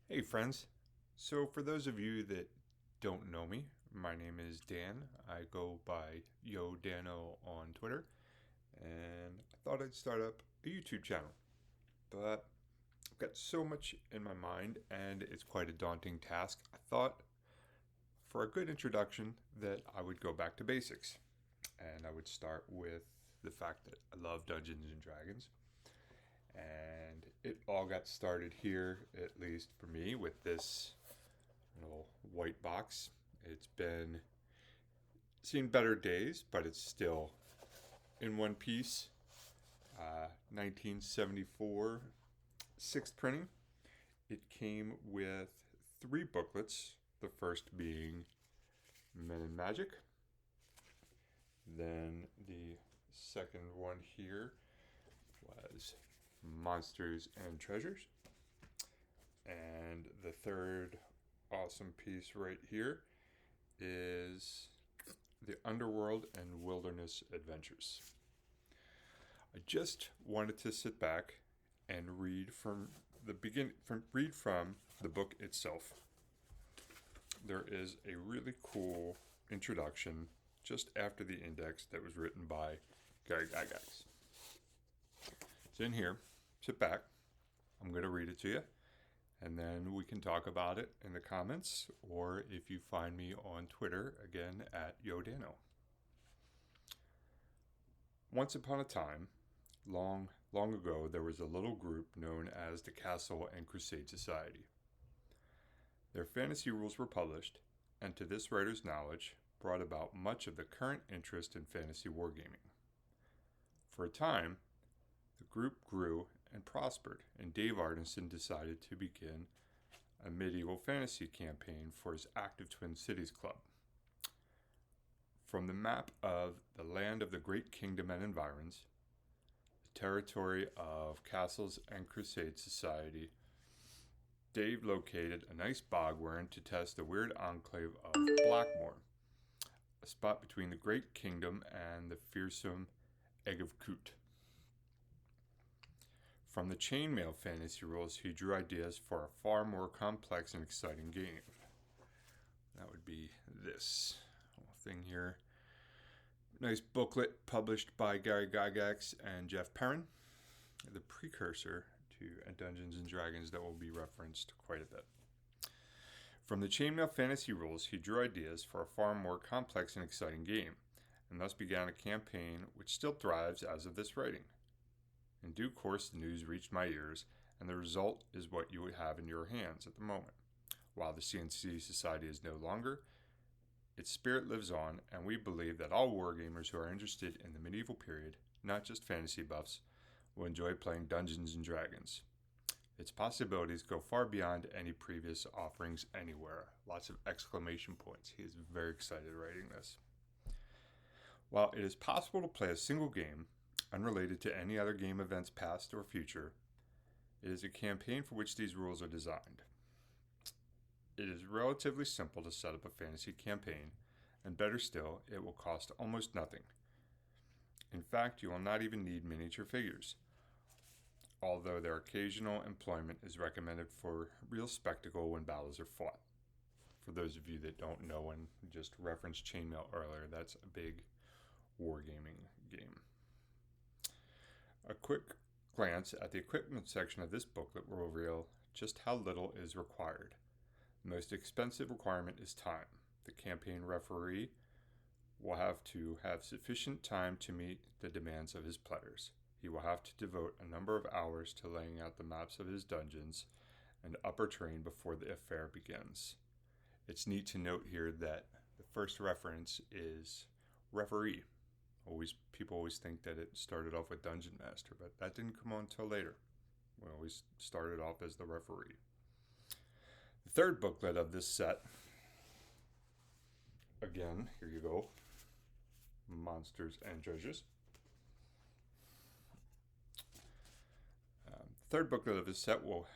Hey friends. So for those of you that don't know me, my name is Dan. I go by YoDanno on Twitter, and I thought I'd start up a YouTube channel. But I've got so much in my mind and it's quite a daunting task. I thought for a good introduction that I would go back to basics. And I would start with the fact that I love Dungeons and Dragons. And it all got started here, at least for me, with this little white box. It's been seen better days, but it's still in one piece. 1974, sixth printing. It came with three booklets. The first being Men and Magic. Then the second one here was Monsters and Treasures. And the third awesome piece right here is The Underworld and Wilderness Adventures. I just wanted to sit back and read from the book itself. There is a really cool introduction just after the index that was written by Gary Gygax. It's in here. Sit back. I'm going to read it to you, and then we can talk about it in the comments, or if you find me on Twitter, again at YoDanno. Once upon a time, long, long ago, there was a little group known as the Castle and Crusade Society. Their fantasy rules were published, and to this writer's knowledge, brought about much of the current interest in fantasy wargaming. For a time, the group grew and prospered, and Dave Arneson decided to begin a medieval fantasy campaign for his active Twin Cities club. From the map of the land of the Great Kingdom and environs, the territory of Castles and Crusade Society, Dave located a nice bogwarn to test the weird enclave of Blackmoor, a spot between the Great Kingdom and the fearsome Egg of Coot. From the chainmail fantasy rules, he drew ideas for a far more complex and exciting game. That would be this whole thing here. Nice booklet published by Gary Gygax and Jeff Perrin, the precursor to Dungeons and Dragons that will be referenced quite a bit. From the chainmail fantasy rules, he drew ideas for a far more complex and exciting game, and thus began a campaign which still thrives as of this writing. In due course, the news reached my ears, and the result is what you would have in your hands at the moment. While the CNC Society is no longer, its spirit lives on, and we believe that all wargamers who are interested in the medieval period, not just fantasy buffs, will enjoy playing Dungeons and Dragons. Its possibilities go far beyond any previous offerings anywhere. Lots of exclamation points. He is very excited writing this. While it is possible to play a single game, unrelated to any other game events past or future, it is a campaign for which these rules are designed. It is relatively simple to set up a fantasy campaign, and better still, it will cost almost nothing. In fact, you will not even need miniature figures, although their occasional employment is recommended for real spectacle when battles are fought. For those of you that don't know and just referenced chainmail earlier, that's a big wargaming game. A quick glance at the equipment section of this booklet will reveal just how little is required. The most expensive requirement is time. The campaign referee will have to have sufficient time to meet the demands of his players. He will have to devote a number of hours to laying out the maps of his dungeons and upper terrain before the affair begins. It's neat to note here that the first reference is referee. People always think that it started off with Dungeon Master, but that didn't come on until later. We always started off as the referee. The third booklet of this set, again, here you go, Monsters and Treasures. The third booklet of this set will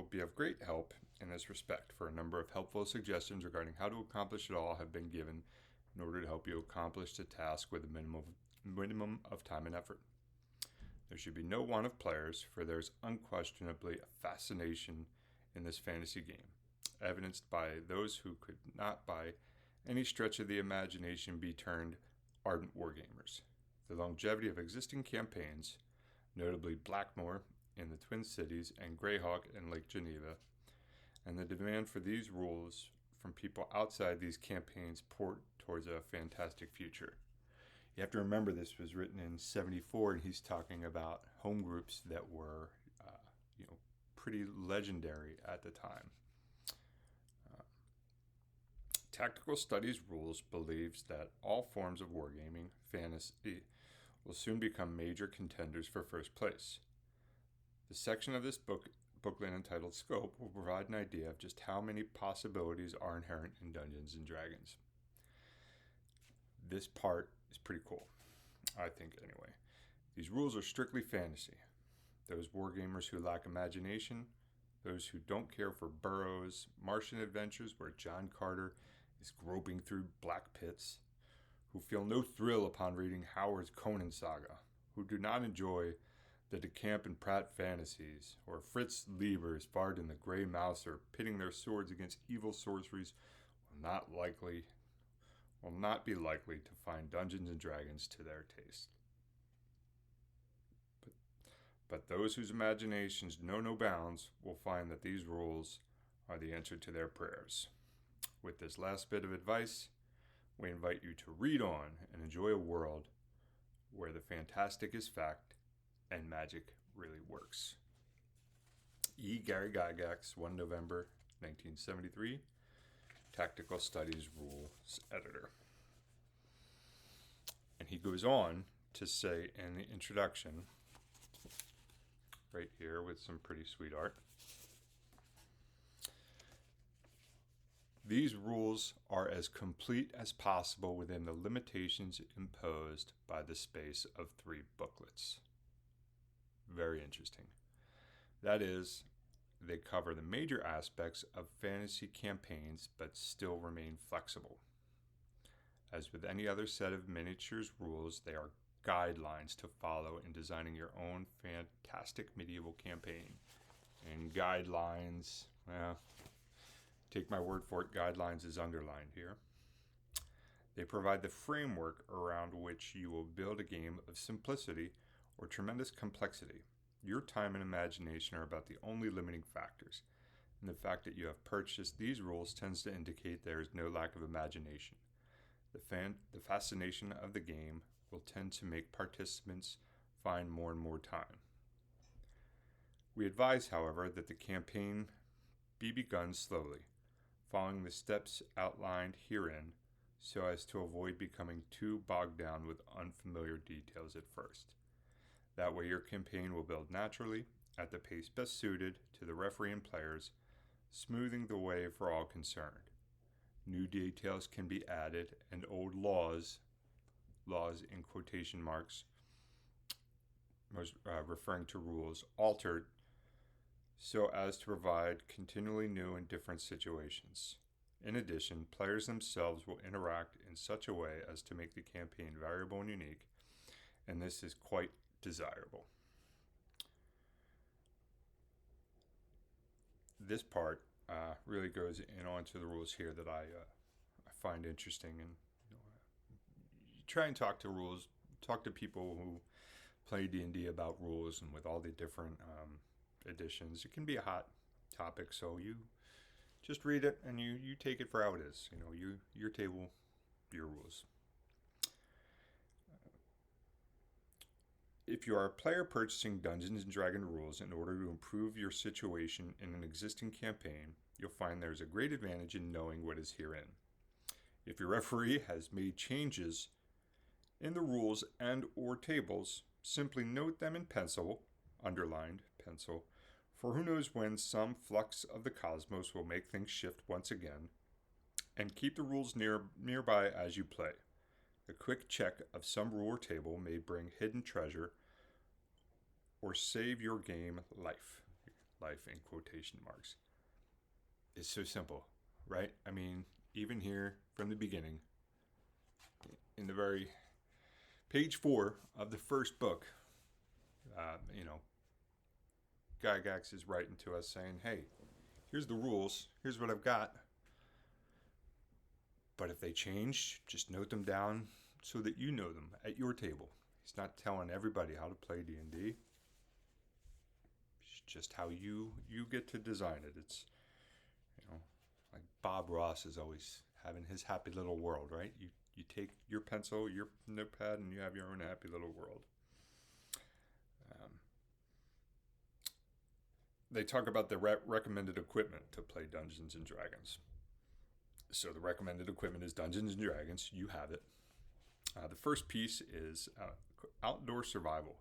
be of great help in this respect, for a number of helpful suggestions regarding how to accomplish it all have been given in order to help you accomplish the task with a minimum of time and effort. There should be no want of players, for there's unquestionably a fascination in this fantasy game, evidenced by those who could not by any stretch of the imagination be termed ardent wargamers. The longevity of existing campaigns, notably Blackmoor in the Twin Cities and Greyhawk in Lake Geneva, and the demand for these rules from people outside these campaigns port towards a fantastic future. You have to remember this was written in '74, and he's talking about home groups that were, pretty legendary at the time. Tactical Studies Rules believes that all forms of wargaming fantasy will soon become major contenders for first place. The section of this booklet entitled Scope will provide an idea of just how many possibilities are inherent in Dungeons and Dragons. This part is pretty cool, I think anyway. These rules are strictly fantasy. Those wargamers who lack imagination, those who don't care for Burroughs' Martian adventures where John Carter is groping through black pits, who feel no thrill upon reading Howard's Conan saga, who do not enjoy the De Camp and Pratt fantasies, or Fritz Lieber's Bard and the Grey Mouser pitting their swords against evil sorceries will not be likely to find Dungeons and Dragons to their taste. But those whose imaginations know no bounds will find that these rules are the answer to their prayers. With this last bit of advice, we invite you to read on and enjoy a world where the fantastic is fact and magic really works. E. Gary Gygax, 1 November 1973, Tactical Studies Rules Editor. And he goes on to say in the introduction, right here with some pretty sweet art, these rules are as complete as possible within the limitations imposed by the space of 3 booklets. Very interesting. That is, they cover the major aspects of fantasy campaigns but still remain flexible. As with any other set of miniatures rules, they are guidelines to follow in designing your own fantastic medieval campaign. And guidelines, well, take my word for it, guidelines is underlined here. They provide the framework around which you will build a game of simplicity or tremendous complexity. Your time and imagination are about the only limiting factors, and the fact that you have purchased these rules tends to indicate there is no lack of imagination. The fascination of the game will tend to make participants find more and more time. We advise, however, that the campaign be begun slowly, following the steps outlined herein, so as to avoid becoming too bogged down with unfamiliar details at first. That way your campaign will build naturally, at the pace best suited to the referee and players, smoothing the way for all concerned. New details can be added, and old laws in quotation marks, referring to rules, altered so as to provide continually new and different situations. In addition, players themselves will interact in such a way as to make the campaign variable and unique, and this is quite desirable. This part really goes in onto the rules here that I find interesting, and you try and talk to people who play D&D about rules, and with all the different editions, it can be a hot topic. So you just read it and you take it for how it is. Your table, your rules. If you are a player purchasing Dungeons & Dragons rules in order to improve your situation in an existing campaign, you'll find there's a great advantage in knowing what is herein. If your referee has made changes in the rules and or tables, simply note them in pencil, underlined pencil, for who knows when some flux of the cosmos will make things shift once again, and keep the rules nearby as you play. A quick check of some rule or table may bring hidden treasure or save your game life. Life in quotation marks. It's so simple, right? I mean, even here from the beginning, in the very page 4 of the first book, Gygax is writing to us saying, hey, here's the rules. Here's what I've got. But if they change, just note them down so that you know them at your table. He's not telling everybody how to play D&D. It's just how you get to design it. It's, like Bob Ross is always having his happy little world, right? You take your pencil, your notepad, and you have your own happy little world. They talk about the recommended equipment to play Dungeons and Dragons. So the recommended equipment is Dungeons and Dragons. You have it. The first piece is outdoor survival.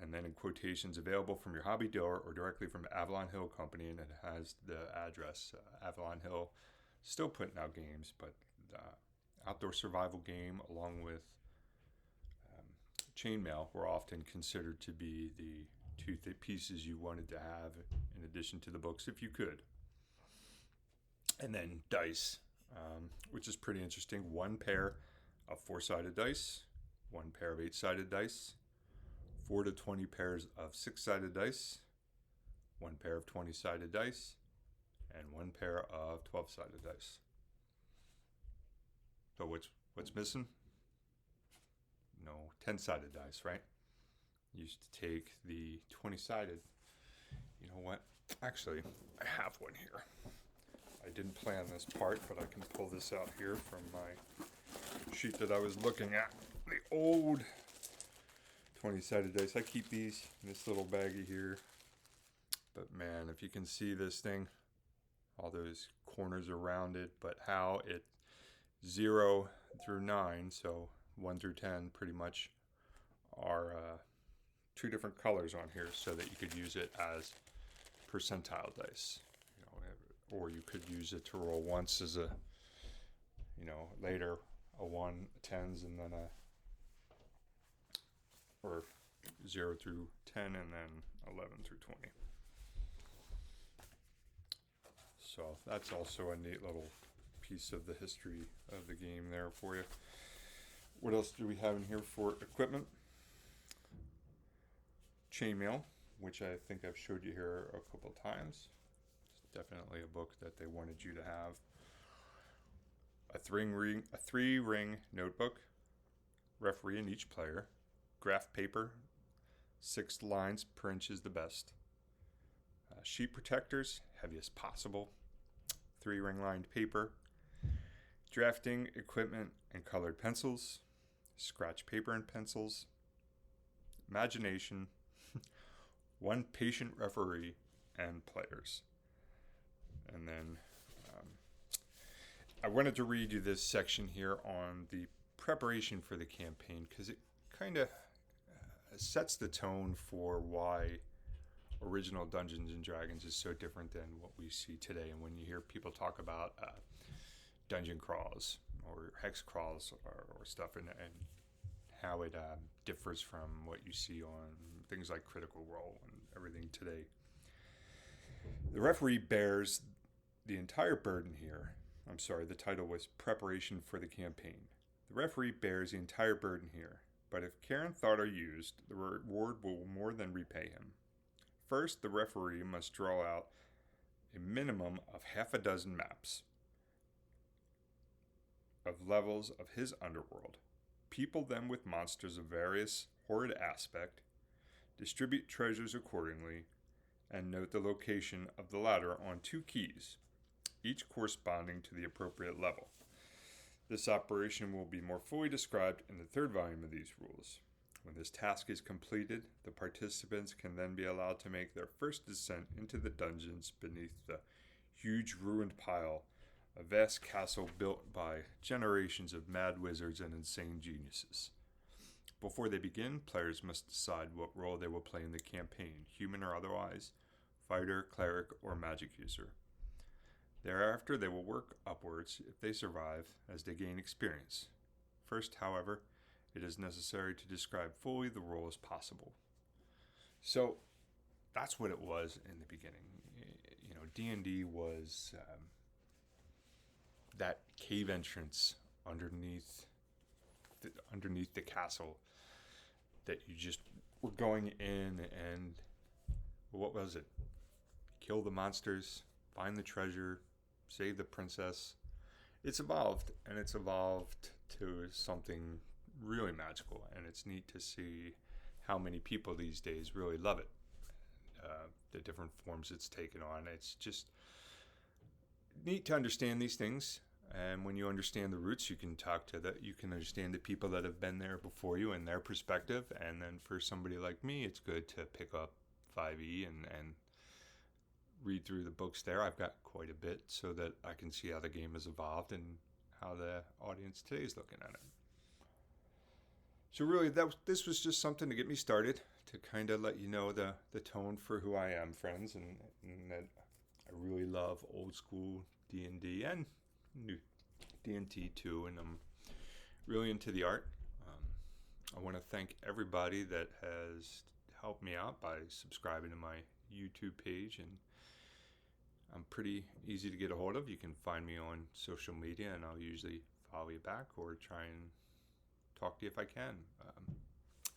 And then in quotations, available from your hobby dealer or directly from Avalon Hill Company, and it has the address. Avalon Hill still putting out games, but the outdoor survival game along with chainmail were often considered to be the two pieces you wanted to have in addition to the books if you could. And then dice, which is pretty interesting. One pair of 4-sided dice, one pair of 8-sided dice, 4 to 20 pairs of 6-sided dice, one pair of 20-sided dice, and one pair of 12-sided dice. So what's missing? No 10-sided dice, right? Used to take the 20-sided. You know what? Actually, I have one here. I didn't plan this part, but I can pull this out here from my sheet that I was looking at. The old 20-sided dice. I keep these in this little baggie here. But man, if you can see this thing, all those corners are rounded, but how it 0 through 9, so 1 through 10 pretty much are two different colors on here so that you could use it as percentile dice. Or you could use it to roll once as a, later a 1, 10s, and then or 0 through 10, and then 11 through 20. So that's also a neat little piece of the history of the game there for you. What else do we have in here for equipment? Chainmail, which I think I've showed you here a couple times. Definitely a book that they wanted you to have. A three-ring notebook, referee in each player, graph paper, 6 lines per inch is the best. Sheet protectors, heaviest possible, 3-ring lined paper, drafting equipment and colored pencils, scratch paper and pencils, imagination, 1 patient referee, and players. And then I wanted to read you this section here on the preparation for the campaign because it kind of sets the tone for why original Dungeons and Dragons is so different than what we see today. And when you hear people talk about dungeon crawls or hex crawls or stuff, and how it differs from what you see on things like Critical Role and everything today. The referee bears the entire burden here. I'm sorry, the title was Preparation for the Campaign. The referee bears the entire burden here, but if care and thought are used, the reward will more than repay him. First, the referee must draw out a minimum of half a dozen maps of levels of his underworld, people them with monsters of various horrid aspect, distribute treasures accordingly, and note the location of the latter on 2 keys, each corresponding to the appropriate level. This operation will be more fully described in the 3rd volume of these rules. When this task is completed, the participants can then be allowed to make their first descent into the dungeons beneath the huge ruined pile, a vast castle built by generations of mad wizards and insane geniuses. Before they begin, players must decide what role they will play in the campaign, human or otherwise, fighter, cleric, or magic user. Thereafter, they will work upwards, if they survive, as they gain experience. First, however, it is necessary to describe fully the role as possible. So, that's what it was in the beginning. D&D was that cave entrance underneath the castle that you just were going in and, what was it? kill the monsters, find the treasure, save the princess. It's evolved, and it's evolved to something really magical, and it's neat to see how many people these days really love it. The different forms it's taken on. It's just neat to understand these things, and when you understand the roots, you can you can understand the people that have been there before you and their perspective. And then for somebody like me, it's good to pick up 5e and read through the books there. I've got quite a bit so that I can see how the game has evolved and how the audience today is looking at it. So really, this was just something to get me started, to kind of let you know the tone for who I am, friends, and that I really love old school D&D and new D&T too, and I'm really into the art. I want to thank everybody that has helped me out by subscribing to my YouTube page, and I'm pretty easy to get a hold of. You can find me on social media, and I'll usually follow you back or try and talk to you if I can.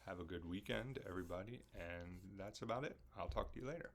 Have a good weekend, everybody, and that's about it. I'll talk to you later.